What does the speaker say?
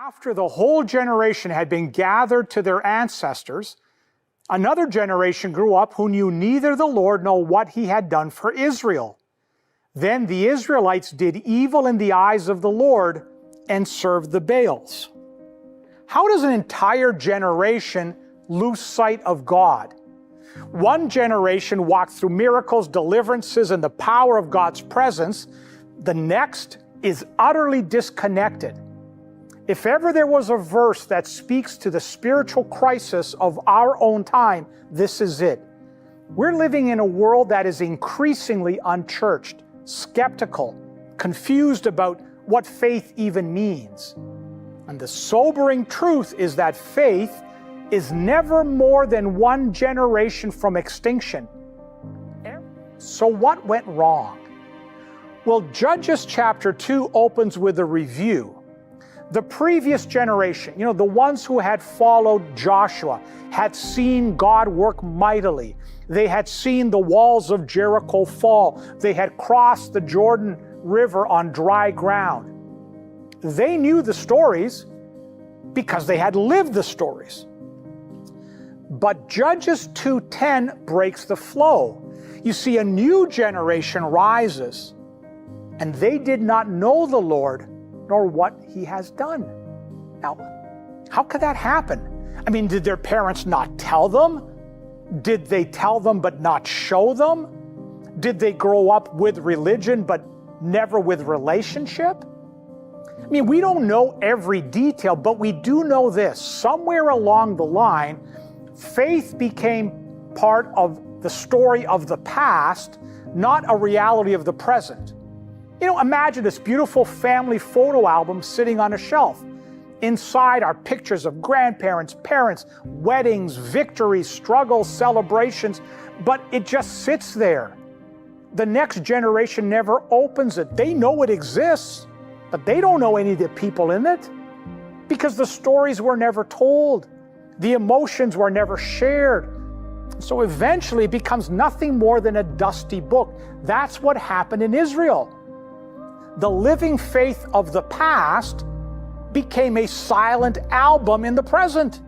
After the whole generation had been gathered to their ancestors, another generation grew up who knew neither the Lord nor what he had done for Israel. Then the Israelites did evil in the eyes of the Lord and served the Baals. How does an entire generation lose sight of God? One generation walked through miracles, deliverances, and the power of God's presence. The next is utterly disconnected. If ever there was a verse that speaks to the spiritual crisis of our own time, this is it. We're living in a world that is increasingly unchurched, skeptical, confused about what faith even means. And the sobering truth is that faith is never more than one generation from extinction. So what went wrong? Well, Judges chapter 2 opens with a review. The previous generation, the ones who had followed Joshua, had seen God work mightily. They had seen the walls of Jericho fall. They had crossed the Jordan River on dry ground. They knew the stories because they had lived the stories. But Judges 2:10 breaks the flow. You see, a new generation rises, and they did not know the Lord nor what he has done. Now, how could that happen? I mean, did their parents not tell them? Did they tell them but not show them? Did they grow up with religion but never with relationship? I mean, we don't know every detail, but we do know this. Somewhere along the line, faith became part of the story of the past, not a reality of the present. Imagine this beautiful family photo album sitting on a shelf. Inside are pictures of grandparents, parents, weddings, victories, struggles, celebrations, but it just sits there. The next generation never opens it. They know it exists, but they don't know any of the people in it because the stories were never told. The emotions were never shared. So eventually it becomes nothing more than a dusty book. That's what happened in Israel. The living faith of the past became a silent album in the present.